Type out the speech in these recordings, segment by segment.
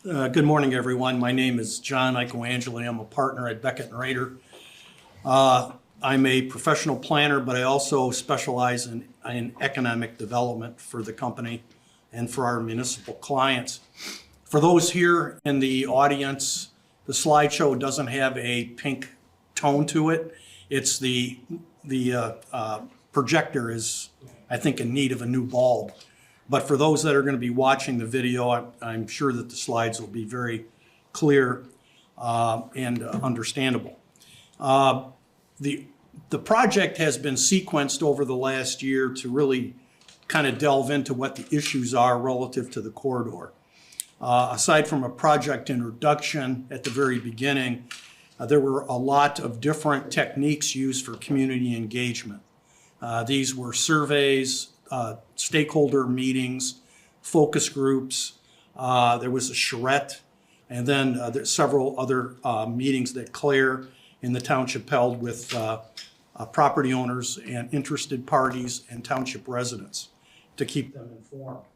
Good morning, everyone. My name is John Iacoangeli. I'm a partner at Beckett Reader. I'm a professional planner, but I also specialize in economic development for the company and for our municipal clients. For those here in the audience, the slideshow doesn't have a pink tone to it. It's the projector is, I think, in need of a new bulb. But for those that are going to be watching the video, I'm sure that the slides will be very clear and understandable. The project has been sequenced over the last year to really kind of delve into what the issues are relative to the corridor. Aside from a project introduction at the very beginning, there were a lot of different techniques used for community engagement. These were surveys, stakeholder meetings, focus groups. There was a charrette, and then there's several other meetings that Claire in the township held with property owners and interested parties and township residents to keep them informed.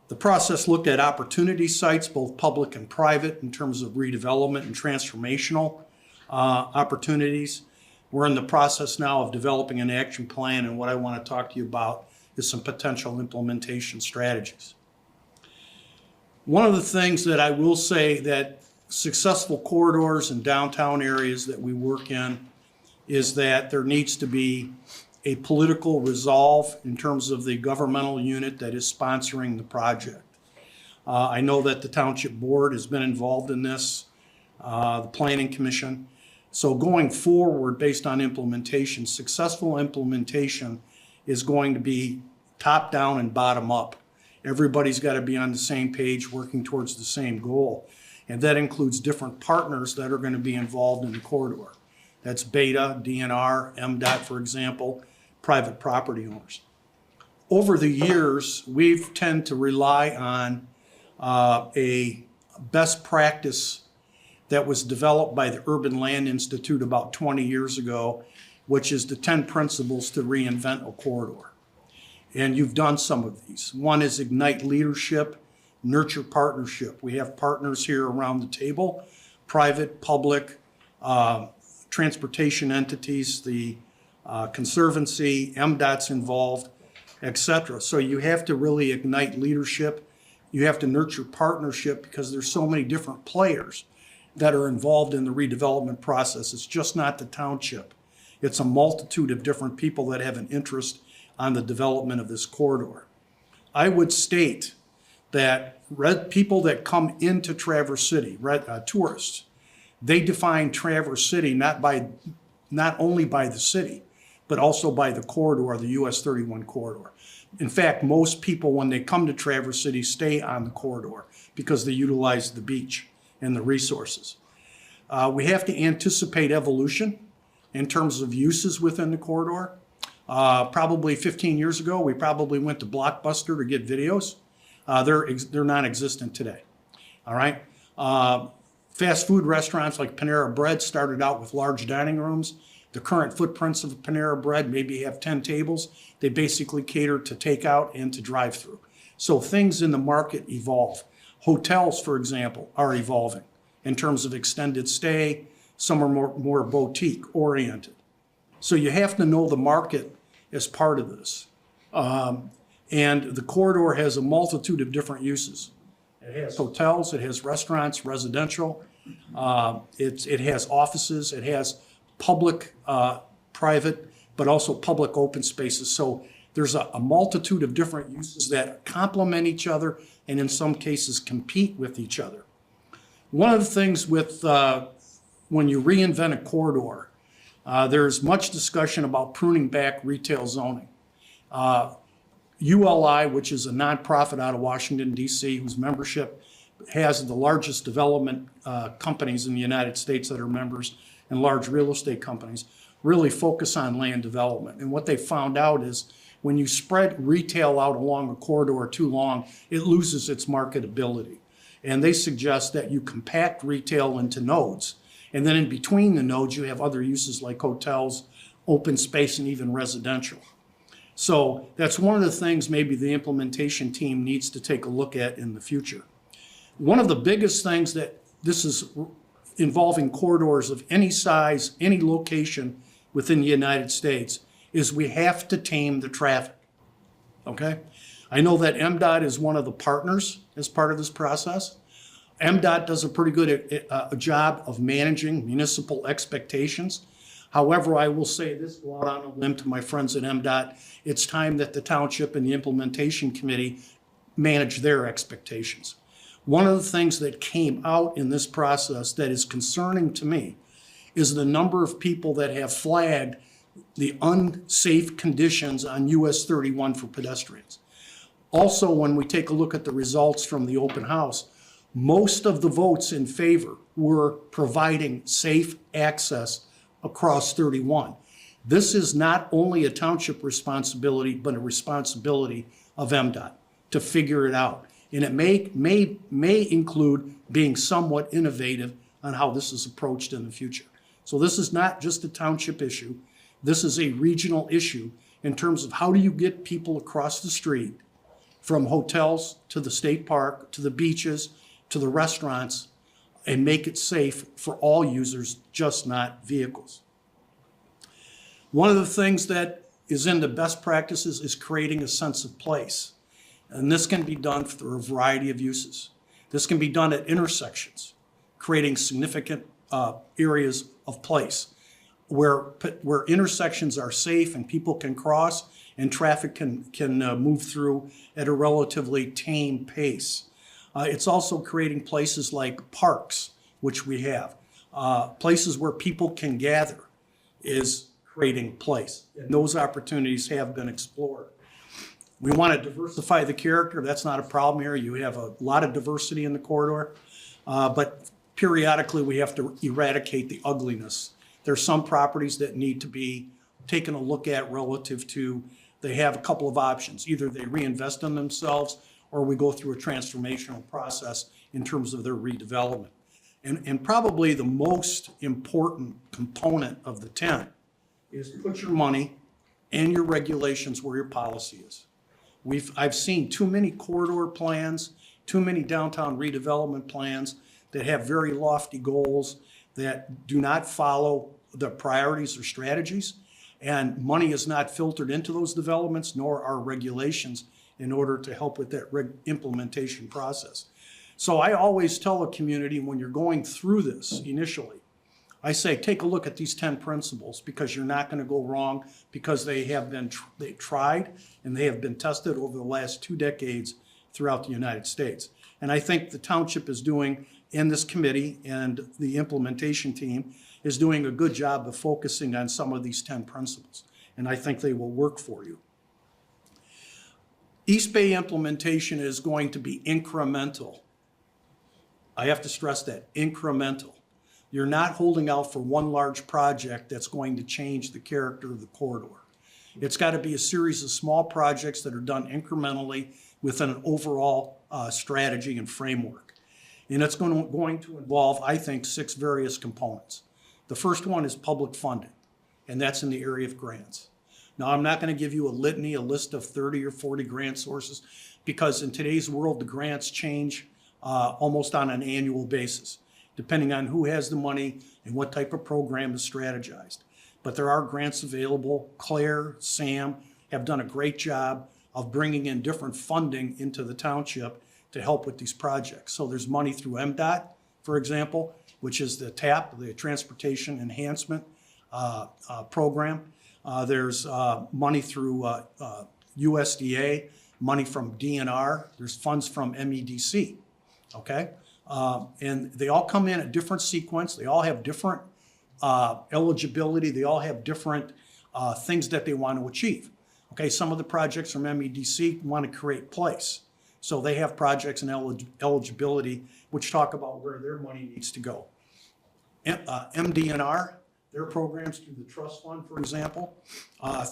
The process looked at opportunity sites, both public and private, in terms of redevelopment and transformational opportunities. We're in the process now of developing an action plan, and what I want to talk to you about is some potential implementation strategies. One of the things that I will say that successful corridors in downtown areas that we work in is that there needs to be a political resolve in terms of the governmental unit that is sponsoring the project. I know that the Township Board has been involved in this, the Planning Commission. So going forward, based on implementation, successful implementation is going to be top down and bottom up. Everybody's got to be on the same page, working towards the same goal. And that includes different partners that are going to be involved in the corridor. That's Beta, DNR, MDOT, for example, private property owners. Over the years, we've tended to rely on a best practice that was developed by the Urban Land Institute about 20 years ago, which is the 10 principles to reinvent a corridor. And you've done some of these. One is ignite leadership, nurture partnership. We have partners here around the table, private, public, transportation entities, the Conservancy, MDOT's involved, etc. So you have to really ignite leadership. You have to nurture partnership because there's so many different players that are involved in the redevelopment process. It's just not the township. It's a multitude of different people that have an interest on the development of this corridor. I would state that people that come into Traverse City, tourists, they define Traverse City not only by the city, but also by the corridor, the US 31 corridor. In fact, most people, when they come to Traverse City, stay on the corridor because they utilize the beach and the resources. We have to anticipate evolution in terms of uses within the corridor. Probably 15 years ago, we probably went to Blockbuster to get videos. They're non-existent today, all right? Fast food restaurants like Panera Bread started out with large dining rooms. The current footprints of Panera Bread maybe have 10 tables. They basically cater to takeout and to drive-through. So things in the market evolve. Hotels, for example, are evolving in terms of extended stay. Some are more boutique-oriented. So you have to know the market as part of this. And the corridor has a multitude of different uses. It has hotels, it has restaurants, residential, it has offices, it has public, private, but also public open spaces. So there's a multitude of different uses that complement each other and in some cases compete with each other. One of the things with when you reinvent a corridor, there's much discussion about pruning back retail zoning. ULI, which is a nonprofit out of Washington, D.C., whose membership has the largest development companies in the United States that are members and large real estate companies, really focus on land development. And what they found out is when you spread retail out along a corridor too long, it loses its marketability. And they suggest that you compact retail into nodes. And then in between the nodes, you have other uses like hotels, open space, and even residential. So that's one of the things maybe the implementation team needs to take a look at in the future. One of the biggest things that this is involving corridors of any size, any location within the United States is we have to tame the traffic, okay? I know that MDOT is one of the partners as part of this process. MDOT does a pretty good a job of managing municipal expectations. However, I will say this, go out on a limb to my friends at MDOT, it's time that the township and the implementation committee manage their expectations. One of the things that came out in this process that is concerning to me is the number of people that have flagged the unsafe conditions on US 31 for pedestrians. Also, when we take a look at the results from the open house, most of the votes in favor were providing safe access across 31. This is not only a township responsibility, but a responsibility of MDOT to figure it out. And it may include being somewhat innovative on how this is approached in the future. So this is not just a township issue. This is a regional issue in terms of how do you get people across the street from hotels to the state park, to the beaches, to the restaurants, and make it safe for all users, just not vehicles. One of the things that is in the best practices is creating a sense of place. And this can be done through a variety of uses. This can be done at intersections, creating significant areas of place where intersections are safe and people can cross and traffic can move through at a relatively tame pace. It's also creating places like parks, which we have. Places where people can gather is creating place. And those opportunities have been explored. We want to diversify the character. That's not a problem here. You have a lot of diversity in the corridor, but periodically we have to eradicate the ugliness. There's some properties that need to be taken a look at relative to, they have a couple of options. Either they reinvest in themselves or we go through a transformational process in terms of their redevelopment. And probably the most important component of the 10 is put your money and your regulations where your policy is. I've seen too many corridor plans, too many downtown redevelopment plans that have very lofty goals that do not follow the priorities or strategies, and money is not filtered into those developments, nor are regulations in order to help with that implementation process. So I always tell a community when you're going through this initially, I say, take a look at these 10 principles because you're not going to go wrong because they have been they tried and they have been tested over the last 2 decades throughout the United States. And I think the township is doing, in this committee and the implementation team, is doing a good job of focusing on some of these 10 principles. And I think they will work for you. East Bay implementation is going to be incremental. I have to stress that, incremental. You're not holding out for one large project that's going to change the character of the corridor. It's got to be a series of small projects that are done incrementally within an overall strategy and framework. And it's going to involve, I think, 6 various components. The first one is public funding, and that's in the area of grants. Now, I'm not going to give you a litany, a list of 30 or 40 grant sources, because in today's world, the grants change almost on an annual basis, depending on who has the money and what type of program is strategized. But there are grants available. Claire, Sam have done a great job of bringing in different funding into the township to help with these projects. So there's money through MDOT, for example, which is the TAP, the Transportation Enhancement Program. There's money through USDA, money from DNR. There's funds from MEDC, okay? And they all come in at different sequence. They all have different eligibility. They all have different things that they want to achieve. Okay, some of the projects from MEDC want to create place. So they have projects and eligibility which talk about where their money needs to go. MDNR, their programs through the trust fund, for example,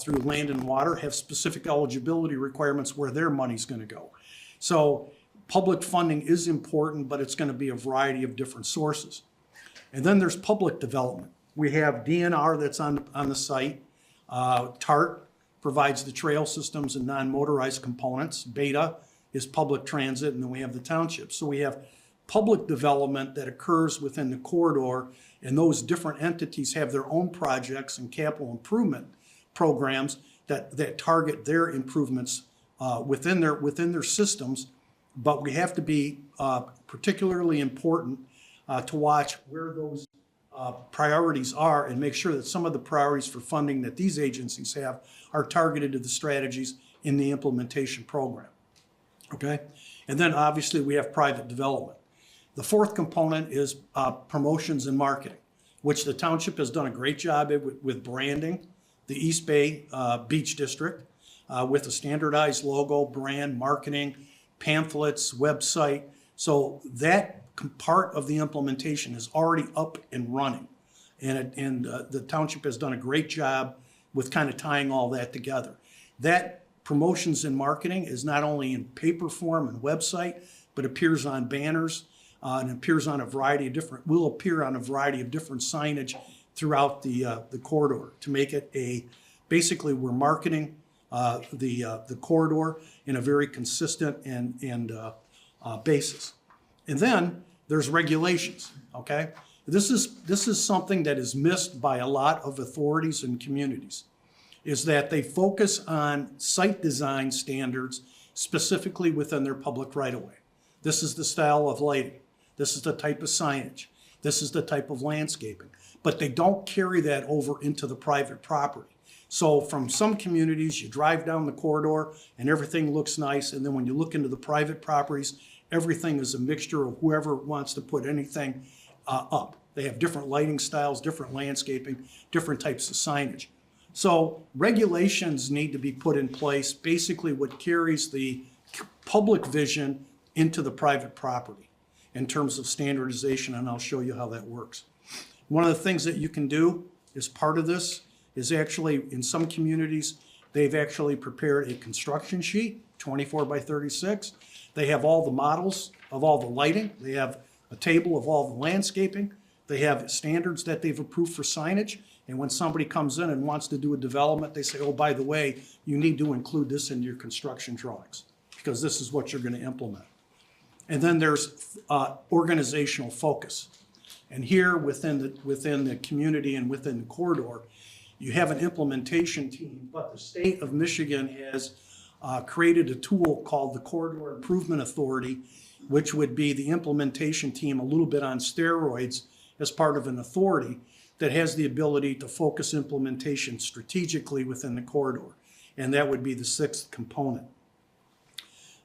through land and water, have specific eligibility requirements where their money's going to go. So public funding is important, but it's going to be a variety of different sources. And then there's public development. We have DNR that's on the site. TART provides the trail systems and non-motorized components. Beta is public transit, and then we have the township. So we have public development that occurs within the corridor, and those different entities have their own projects and capital improvement programs that target their improvements within their systems. But we have to be particularly important to watch where those priorities are and make sure that some of the priorities for funding that these agencies have are targeted to the strategies in the implementation program. Okay? And then obviously we have private development. The fourth component is promotions and marketing, which the township has done a great job with branding the East Bay Beach District with a standardized logo, brand, marketing, pamphlets, website. So that part of the implementation is already up and running. And the township has done a great job with kind of tying all that together. That promotions and marketing is not only in paper form and website, but appears on banners and appears on a variety of different, will appear on a variety of different signage throughout the corridor to make it basically we're marketing the corridor in a very consistent and basis. And then there's regulations, okay? This is something that is missed by a lot of authorities and communities, is that they focus on site design standards specifically within their public right-of-way. This is the style of lighting. This is the type of signage. This is the type of landscaping. But they don't carry that over into the private property. So from some communities, you drive down the corridor and everything looks nice. And then when you look into the private properties, everything is a mixture of whoever wants to put anything up. They have different lighting styles, different landscaping, different types of signage. So regulations need to be put in place, basically what carries the public vision into the private property in terms of standardization, and I'll show you how that works. One of the things that you can do as part of this is actually, in some communities, they've actually prepared a construction sheet, 24 by 36. They have all the models of all the lighting. They have a table of all the landscaping. They have standards that they've approved for signage. And when somebody comes in and wants to do a development, they say, oh, by the way, you need to include this in your construction drawings because this is what you're going to implement. And then there's organizational focus. And here within the community and within the corridor, you have an implementation team, but the state of Michigan has created a tool called the Corridor Improvement Authority, which would be the implementation team a little bit on steroids as part of an authority that has the ability to focus implementation strategically within the corridor. And that would be the sixth component.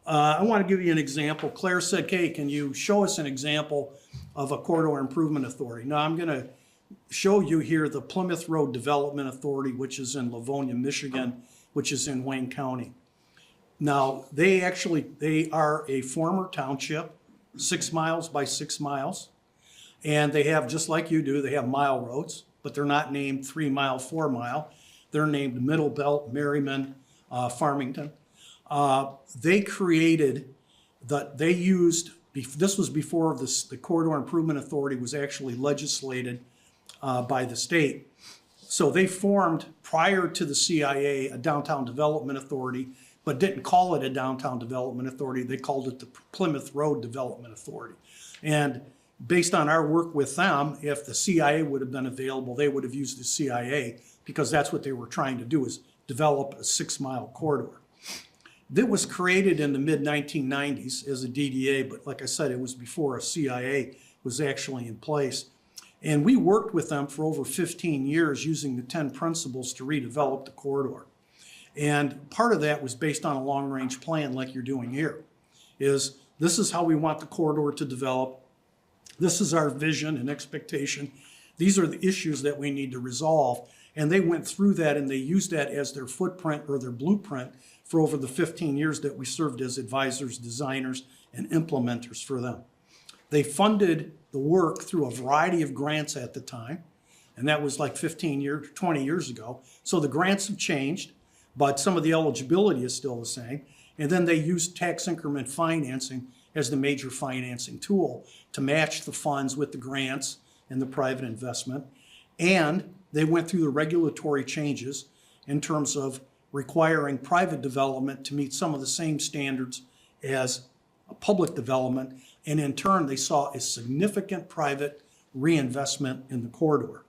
I want to give you an example. Claire said, hey, can you show us an example of a corridor improvement authority? Now I'm going to show you here the Plymouth Road Development Authority, which is in Livonia, Michigan, which is in Wayne County. Now they are a former township, 6 miles by 6 miles. And they have, just like you do, they have mile roads, but they're not named 3 mile, 4 mile. They're named Middle Belt, Merriman, Farmington. They created this was before the Corridor Improvement Authority was actually legislated by the state. So they formed, prior to the CIA, a Downtown Development Authority, but didn't call it a Downtown Development Authority. They called it the Plymouth Road Development Authority. And based on our work with them, if the CIA would have been available, they would have used the CIA because that's what they were trying to do, is develop a 6 mile corridor. That was created in the mid-1990s as a DDA, but like I said, it was before a CIA was actually in place. And we worked with them for over 15 years using the 10 principles to redevelop the corridor. And part of that was based on a long-range plan like you're doing here, is this is how we want the corridor to develop. This is our vision and expectation. These are the issues that we need to resolve. And they went through that and they used that as their footprint or their blueprint for over the 15 years that we served as advisors, designers, and implementers for them. They funded the work through a variety of grants at the time, and that was like 20 years ago. So the grants have changed, but some of the eligibility is still the same. And then they used tax increment financing as the major financing tool to match the funds with the grants and the private investment. And they went through the regulatory changes in terms of requiring private development to meet some of the same standards as public development, and in turn, they saw a significant private reinvestment in the corridor.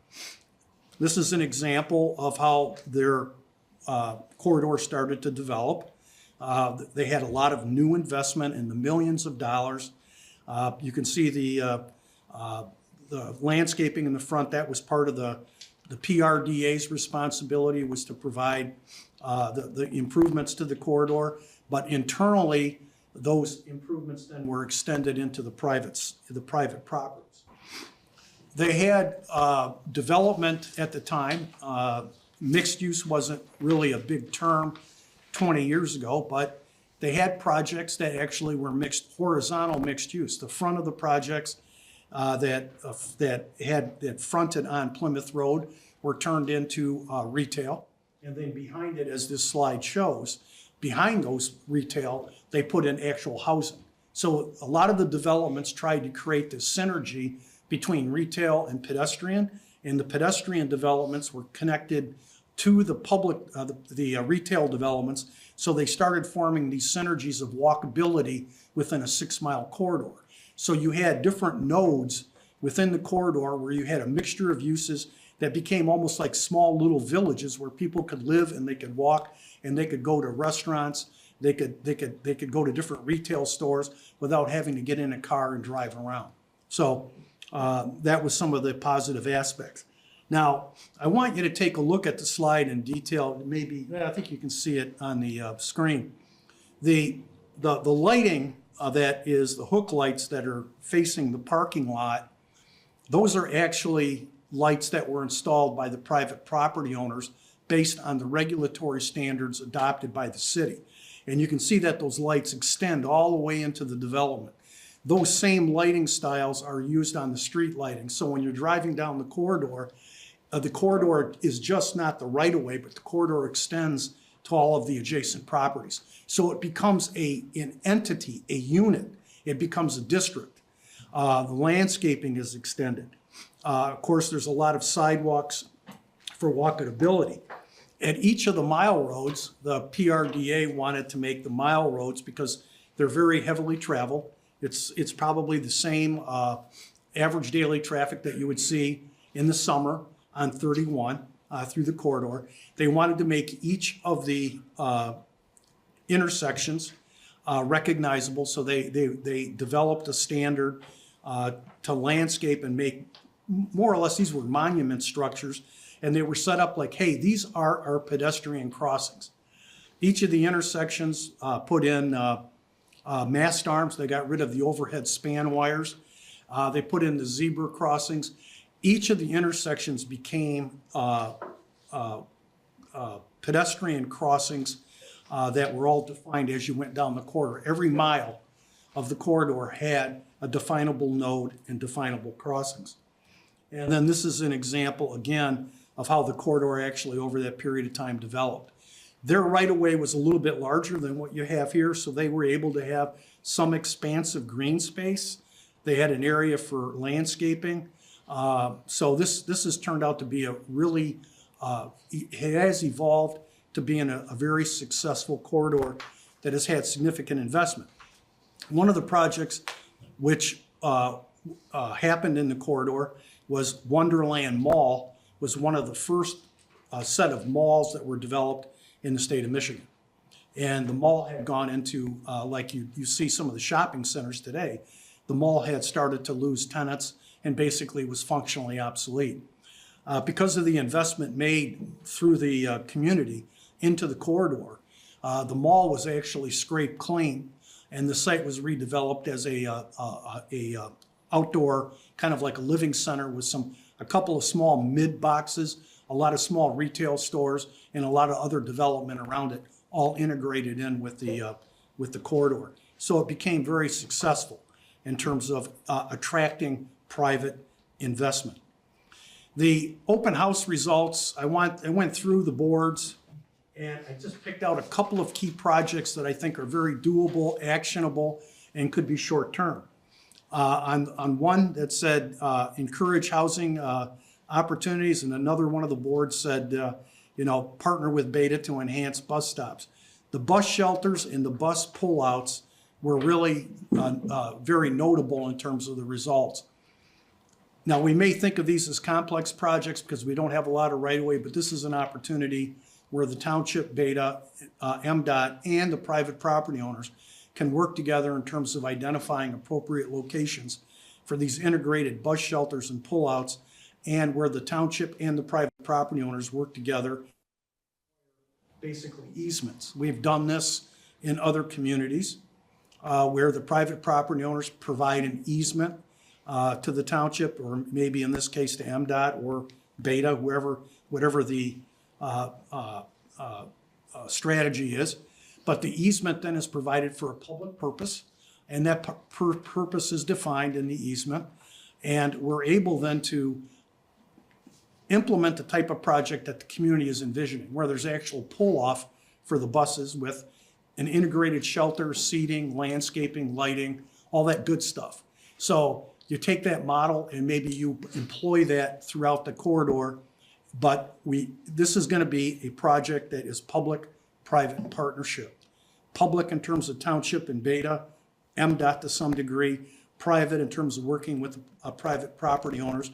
This is an example of how their corridor started to develop. They had a lot of new investment in the millions of dollars. You can see the landscaping in the front. That was part of the PRDA's responsibility, was to provide the improvements to the corridor. But internally, those improvements then were extended into the private properties. They had development at the time. Mixed use wasn't really a big term 20 years ago, but they had projects that actually were horizontal mixed use. The front of the projects that fronted on Plymouth Road were turned into retail. And then behind it, as this slide shows, behind those retail, they put in actual housing. So a lot of the developments tried to create this synergy between retail and pedestrian, and the pedestrian developments were connected to the public, the retail developments. So they started forming these synergies of walkability within a 6-mile corridor. So you had different nodes within the corridor where you had a mixture of uses that became almost like small little villages where people could live and they could walk and they could go to restaurants. They could go to different retail stores without having to get in a car and drive around. So that was some of the positive aspects. Now, I want you to take a look at the slide in detail. Maybe, I think you can see it on the screen. The lighting that is the hook lights that are facing the parking lot, those are actually lights that were installed by the private property owners based on the regulatory standards adopted by the city. And you can see that those lights extend all the way into the development. Those same lighting styles are used on the street lighting. So when you're driving down the corridor is just not the right-of-way, but the corridor extends to all of the adjacent properties. So it becomes an entity, a unit. It becomes a district. The landscaping is extended. Of course, there's a lot of sidewalks for walkability. At each of the mile roads, the PRDA wanted to make the mile roads because they're very heavily traveled. It's probably the same average daily traffic that you would see in the summer on 31 through the corridor. They wanted to make each of the intersections recognizable, so they developed a standard to landscape and make more or less, these were monument structures, and they were set up like, hey, these are our pedestrian crossings. Each of the intersections put in mast arms. They got rid of the overhead span wires. They put in the zebra crossings. Each of the intersections became pedestrian crossings that were all defined as you went down the corridor. Every mile of the corridor had a definable node and definable crossings. And then this is an example, again, of how the corridor actually over that period of time developed. Their right-of-way was a little bit larger than what you have here, so they were able to have some expansive green space. They had an area for landscaping. So this has turned out to be a really, it has evolved to being a very successful corridor that has had significant investment. One of the projects which happened in the corridor was Wonderland Mall, was one of the first set of malls that were developed in the state of Michigan. And the mall had gone into, like you see some of the shopping centers today, the mall had started to lose tenants and basically was functionally obsolete. Because of the investment made through the community into the corridor, the mall was actually scraped clean, and the site was redeveloped as a outdoor, kind of like a living center with a couple of small mid boxes, a lot of small retail stores, and a lot of other development around it, all integrated in with the corridor. So it became very successful in terms of attracting private investment. The open house results, I went through the boards, and I just picked out a couple of key projects that I think are very doable, actionable, and could be short-term. On one that said encourage housing opportunities, and another one of the boards said, partner with Beta to enhance bus stops. The bus shelters and the bus pullouts were really very notable in terms of the results. Now, we may think of these as complex projects because we don't have a lot of right-of-way, but this is an opportunity where the township, Beta, MDOT, and the private property owners can work together in terms of identifying appropriate locations for these integrated bus shelters and pullouts, and where the township and the private property owners work together, basically easements. We've done this in other communities where the private property owners provide an easement to the township, or maybe in this case to MDOT or Beta, whatever the strategy is. But the easement then is provided for a public purpose, and that purpose is defined in the easement. And we're able then to implement the type of project that the community is envisioning, where there's actual pull-off for the buses with an integrated shelter, seating, landscaping, lighting, all that good stuff. So you take that model and maybe you employ that throughout the corridor, but this is going to be a project that is public-private partnership. Public in terms of township and Beta, MDOT to some degree, private in terms of working with private property owners,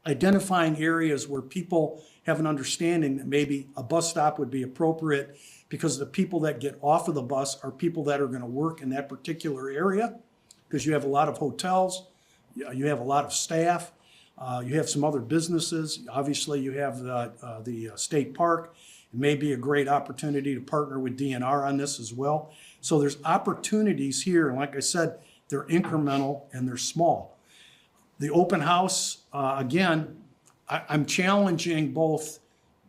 identifying areas where people have an understanding that maybe a bus stop would be appropriate because the people that get off of the bus are people that are going to work in that particular area, because you have a lot of hotels, you have a lot of staff, you have some other businesses. Obviously, you have the state park. It may be a great opportunity to partner with DNR on this as well. So there's opportunities here, and like I said, they're incremental and they're small. The open house, again, I'm challenging both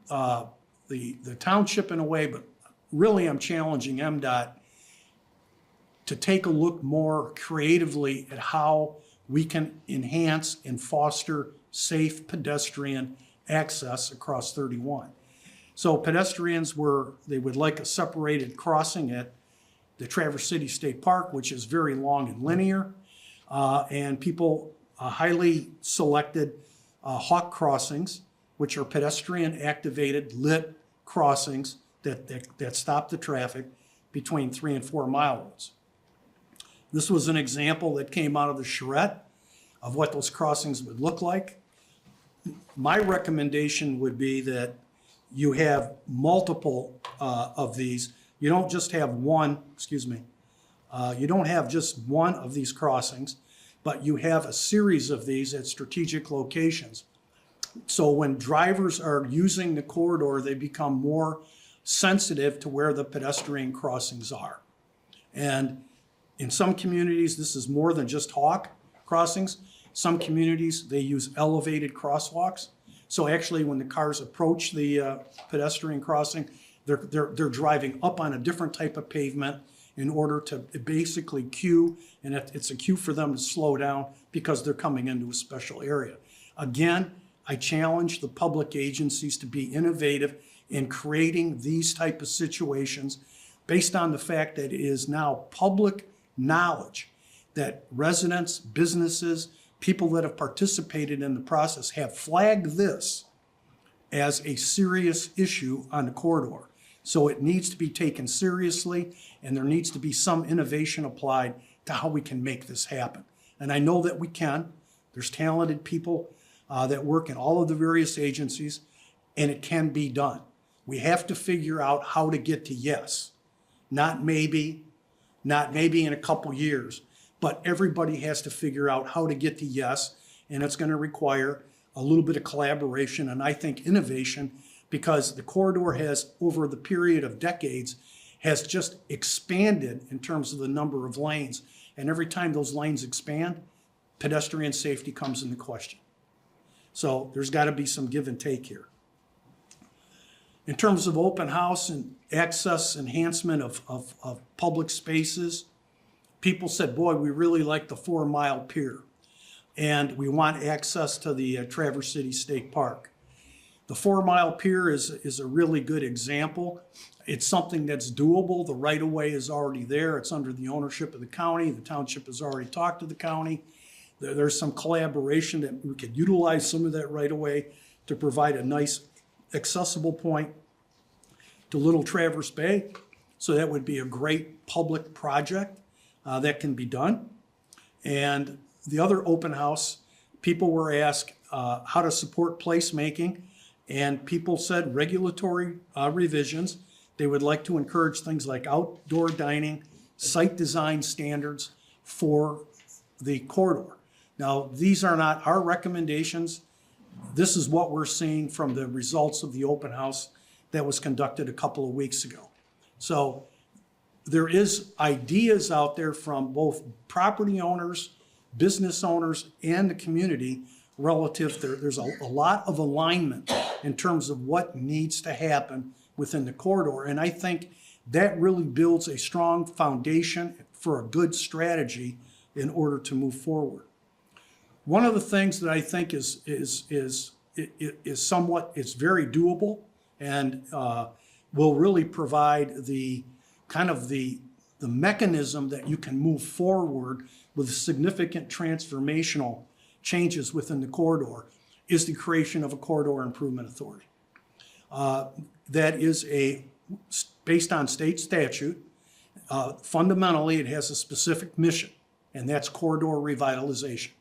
the township in a way, but really I'm challenging MDOT to take a look more creatively at how we can enhance and foster safe pedestrian access across 31. So pedestrians they would like a separated crossing at the Traverse City State Park, which is very long and linear, and people highly selected hawk crossings, which are pedestrian activated lit crossings that stop the traffic between 3 and 4 mile roads. This was an example that came out of the charrette of what those crossings would look like. My recommendation would be that you have multiple of these. You don't just have one, you don't have just one of these crossings, but you have a series of these at strategic locations. So when drivers are using the corridor, they become more sensitive to where the pedestrian crossings are. And in some communities, this is more than just hawk crossings. Some communities, they use elevated crosswalks. So actually, when the cars approach the pedestrian crossing, they're driving up on a different type of pavement in order to basically cue, and it's a cue for them to slow down because they're coming into a special area. Again, I challenge the public agencies to be innovative in creating these type of situations based on the fact that it is now public knowledge that residents, businesses, people that have participated in the process have flagged this as a serious issue on the corridor. So it needs to be taken seriously, and there needs to be some innovation applied to how we can make this happen. And I know that we can. There's talented people that work in all of the various agencies, and it can be done. We have to figure out how to get to yes. Not maybe in a couple years, but everybody has to figure out how to get to yes, and it's going to require a little bit of collaboration and I think innovation, because the corridor has, over the period of decades, has just expanded in terms of the number of lanes. And every time those lanes expand, pedestrian safety comes into question. So there's got to be some give and take here. In terms of open house and access enhancement of public spaces, people said, boy, we really like the 4 Mile Pier, and we want access to the Traverse City State Park. The 4 Mile Pier is a really good example. It's something that's doable. The right-of-way is already there. It's under the ownership of the county. The township has already talked to the county. There's some collaboration that we could utilize some of that right-of-way to provide a nice accessible point to Little Traverse Bay. So that would be a great public project. that can be done. And the other open house, people were asked how to support placemaking, and people said regulatory revisions. They would like to encourage things like outdoor dining, site design standards for the corridor. Now, these are not our recommendations. This is what we're seeing from the results of the open house that was conducted a couple of weeks ago. So there is ideas out there from both property owners, business owners, and the community relative. There's a lot of alignment in terms of what needs to happen within the corridor. And I think that really builds a strong foundation for a good strategy in order to move forward. One of the things that I think is somewhat, it's very doable and will really provide the kind of the mechanism that you can move forward with significant transformational changes within the corridor is the creation of a corridor improvement authority. That is based on state statute. Fundamentally, it has a specific mission, and that's corridor revitalization.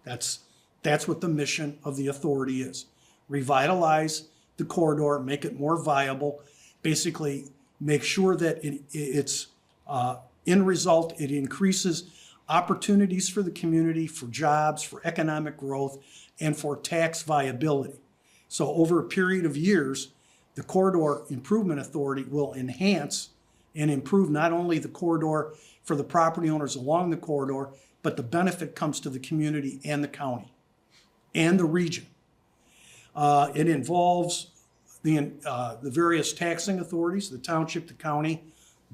That's what the mission of the authority is. Revitalize the corridor, make it more viable, basically make sure that it's in result, it increases opportunities for the community, for jobs, for economic growth, and for tax viability. So over a period of years, the Corridor Improvement Authority will enhance and improve not only the corridor for the property owners along the corridor, but the benefit comes to the community and the county and the region. It involves the various taxing authorities, the township, the county.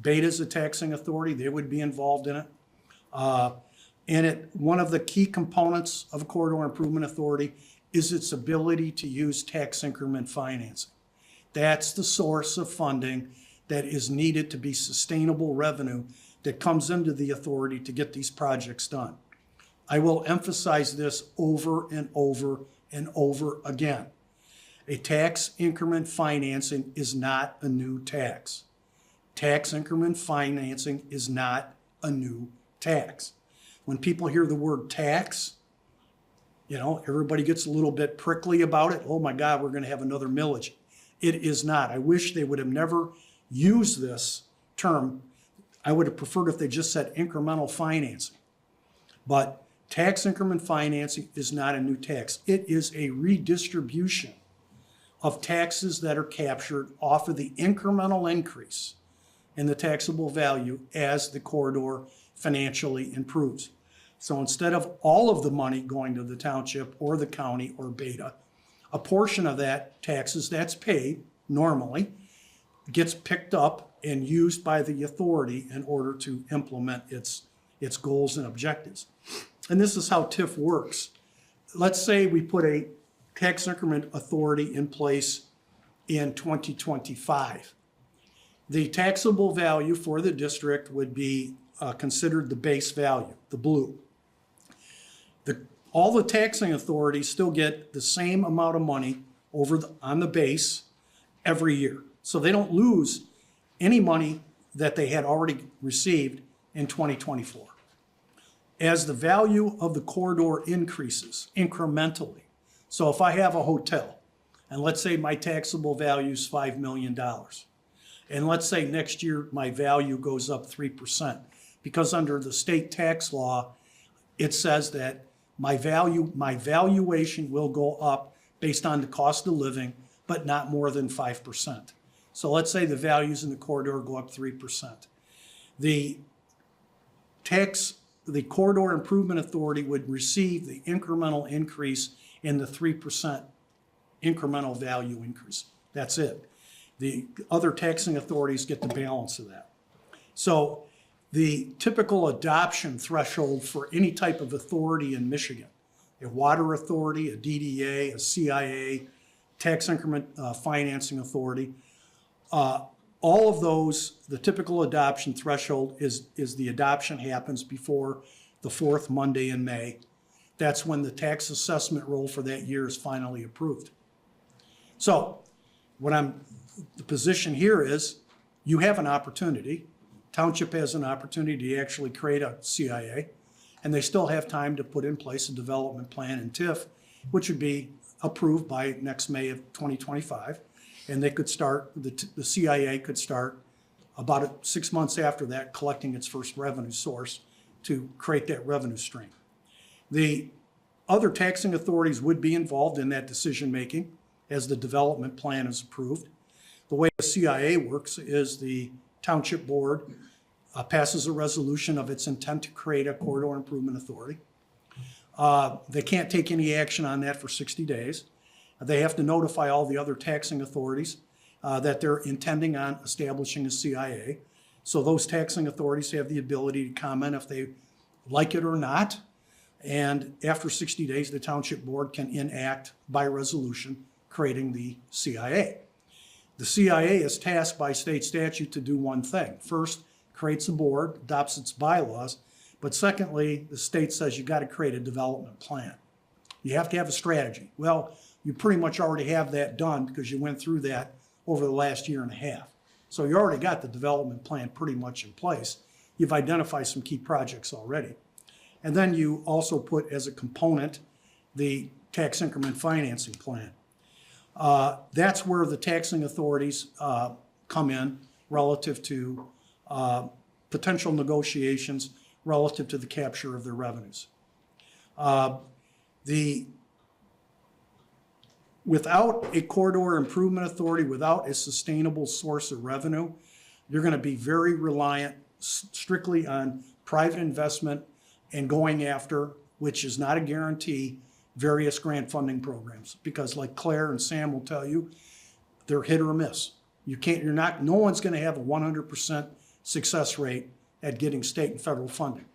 Beta is a taxing authority. They would be involved in it. And one of the key components of a corridor improvement authority is its ability to use tax increment financing. That's the source of funding that is needed to be sustainable revenue that comes into the authority to get these projects done. I will emphasize this over and over and over again. A tax increment financing is not a new tax. Tax increment financing is not a new tax. When people hear the word tax, everybody gets a little bit prickly about it. Oh my God, we're going to have another millage. It is not. I wish they would have never used this term. I would have preferred if they just said incremental financing. But tax increment financing is not a new tax. It is a redistribution of taxes that are captured off of the incremental increase in the taxable value as the corridor financially improves. So instead of all of the money going to the township or the county or Beta, a portion of that taxes that's paid normally gets picked up and used by the authority in order to implement its goals and objectives. And this is how TIF works. Let's say we put a tax increment authority in place in 2025. The taxable value for the district would be considered the base value, the blue. All the taxing authorities still get the same amount of money on the base every year. So they don't lose any money that they had already received in 2024. As the value of the corridor increases incrementally, so if I have a hotel, and let's say my taxable value is $5 million, and let's say next year my value goes up 3%, because under the state tax law, it says that my valuation will go up based on the cost of living, but not more than 5%. So let's say the values in the corridor go up 3%. The Corridor Improvement Authority would receive the incremental increase in the 3% incremental value increase. That's it. The other taxing authorities get the balance of that. So the typical adoption threshold for any type of authority in Michigan, a water authority, a DDA, a CIA, tax increment financing authority, all of those, the typical adoption threshold is the adoption happens before the fourth Monday in May. That's when the tax assessment roll for that year is finally approved. So the position here is you have an opportunity Township has an opportunity to actually create a CIA, and they still have time to put in place a development plan and TIF, which would be approved by next May of 2025. And they could start, the CIA could start about 6 months after that, collecting its first revenue source to create that revenue stream. The other taxing authorities would be involved in that decision-making as the development plan is approved. The way the CIA works is the Township Board passes a resolution of its intent to create a corridor improvement authority. They can't take any action on that for 60 days. They have to notify all the other taxing authorities that they're intending on establishing a CIA. So those taxing authorities have the ability to comment if they like it or not. And after 60 days, the Township Board can enact by resolution creating the CIA. The CIA is tasked by state statute to do one thing. First, creates a board, adopts its bylaws, but secondly, the state says you got to create a development plan. You have to have a strategy. Well, you pretty much already have that done because you went through that over the last year and a half. So you already got the development plan pretty much in place. You've identified some key projects already. And then you also put as a component the tax increment financing plan. That's where the taxing authorities come in relative to potential negotiations relative to the capture of their revenues. Without a corridor improvement authority, without a sustainable source of revenue, you're going to be very reliant strictly on private investment and going after, which is not a guarantee, various grant funding programs. Because like Claire and Sam will tell you, they're hit or miss. No one's going to have a 100% success rate at getting state and federal funding.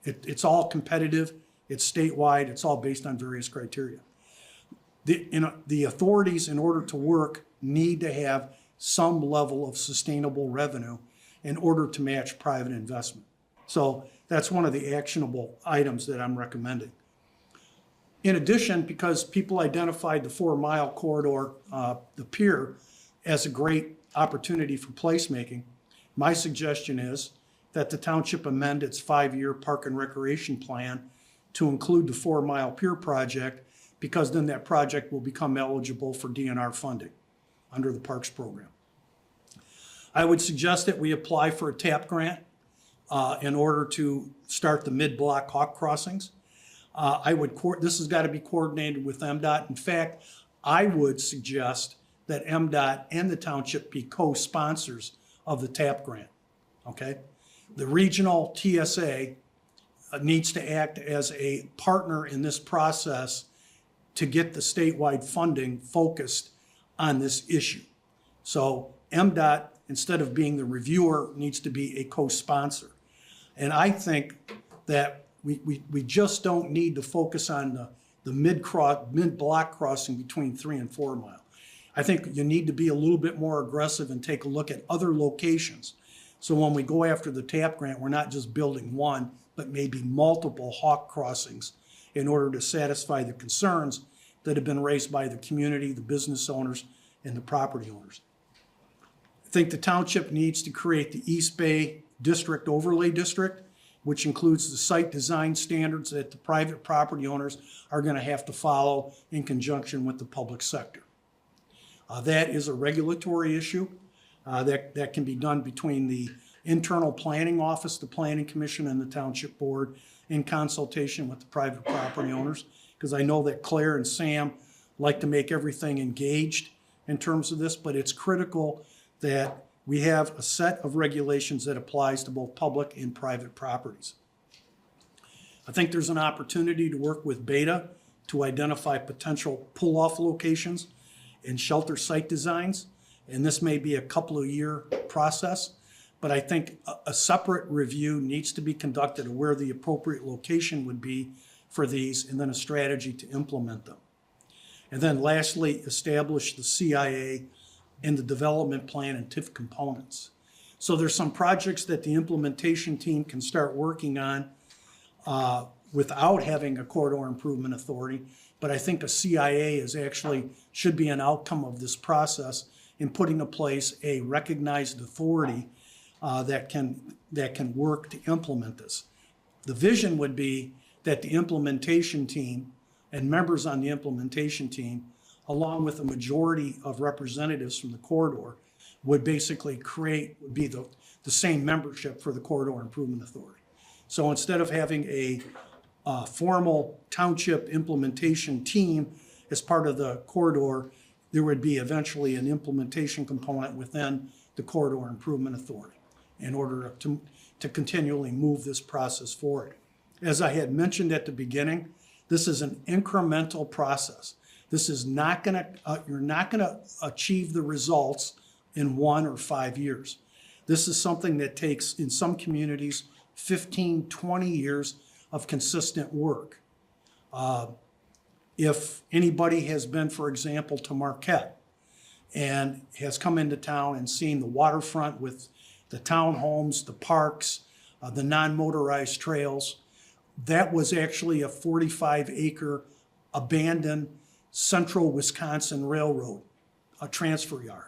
It's all competitive, it's statewide, it's all based on various criteria. The authorities, in order to work, need to have some level of sustainable revenue in order to match private investment. So that's one of the actionable items that I'm recommending. In addition, because people identified the 4 Mile corridor, the pier, as a great opportunity for placemaking, my suggestion is that the township amend its 5-year park and recreation plan to include the 4 Mile pier project, because then that project will become eligible for DNR funding under the Parks program. I would suggest that we apply for a TAP grant in order to start the mid-block hawk crossings. This has got to be coordinated with MDOT. In fact, I would suggest that MDOT and the township be co-sponsors of the TAP grant, okay? The regional TSA needs to act as a partner in this process to get the statewide funding focused on this issue. So MDOT, instead of being the reviewer, needs to be a co-sponsor. And I think that we just don't need to focus on the mid-block crossing between 3 and 4 Mile. I think you need to be a little bit more aggressive and take a look at other locations. So when we go after the TAP grant, we're not just building one, but maybe multiple hawk crossings in order to satisfy the concerns that have been raised by the community, the business owners, and the property owners. I think the township needs to create the East Bay District Overlay District, which includes the site design standards that the private property owners are going to have to follow in conjunction with the public sector. That is a regulatory issue that can be done between the internal planning office, the planning commission, and the township board in consultation with the private property owners, because I know that Claire and Sam like to make everything engaged in terms of this, but it's critical that we have a set of regulations that applies to both public and private properties. I think there's an opportunity to work with Beta to identify potential pull-off locations and shelter site designs, and this may be a couple of year process, but I think a separate review needs to be conducted of where the appropriate location would be for these, and then a strategy to implement them. And then lastly, establish the CIA and the development plan and TIF components. So there's some projects that the implementation team can start working on without having a corridor improvement authority, but I think a CIA should be an outcome of this process in putting in place a recognized authority that can work to implement this. The vision would be that the implementation team and members on the implementation team, along with a majority of representatives from the corridor, would basically would be the same membership for the Corridor Improvement Authority. So instead of having a formal township implementation team as part of the corridor, there would be eventually an implementation component within the Corridor Improvement Authority in order to continually move this process forward. As I had mentioned at the beginning, this is an incremental process. This is not gonna, you're not gonna achieve the results in 1 or 5 years. This is something that takes, in some communities, 15, 20 years of consistent work. If anybody has been, for example, to Marquette and has come into town and seen the waterfront with the townhomes, the parks, the non-motorized trails, that was actually a 45-acre abandoned central Wisconsin railroad, a transfer yard.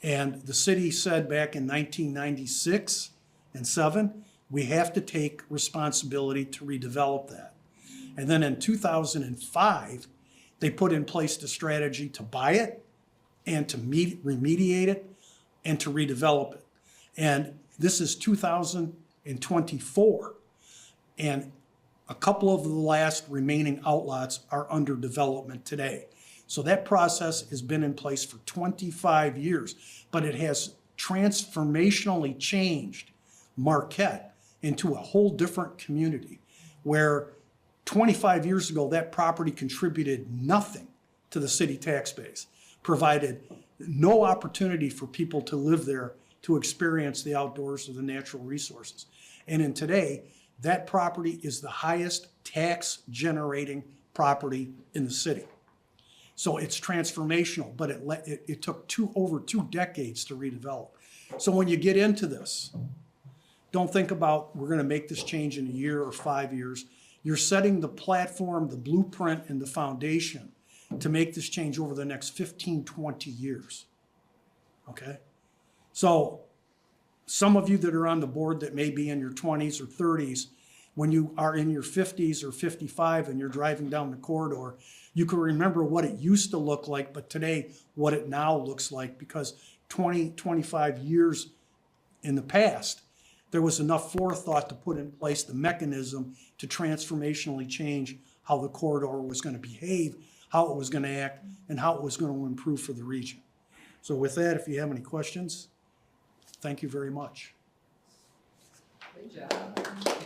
And the city said back in 1996 and 7, we have to take responsibility to redevelop that. And then in 2005, they put in place the strategy to buy it and to remediate it and to redevelop it. And this is 2024. And a couple of the last remaining outlots are under development today. So that process has been in place for 25 years, but it has transformationally changed Marquette into a whole different community where 25 years ago, that property contributed nothing to the city tax base, provided no opportunity for people to live there to experience the outdoors or the natural resources. And in today, that property is the highest tax generating property in the city. So it's transformational, but it took over 2 decades to redevelop. So when you get into this, don't think about we're gonna make this change in a year or 5 years. You're setting the platform, the blueprint, and the foundation to make this change over the next 15, 20 years, okay? So some of you that are on the board that may be in your 20s or 30s, when you are in your 50s or 55 and you're driving down the corridor, you can remember what it used to look like, but today what it now looks like, because 20, 25 years in the past, there was enough forethought to put in place the mechanism to transformationally change how the corridor was going to behave, how it was going to act, and how it was going to improve for the region. So with that, if you have any questions, thank you very much. Great job.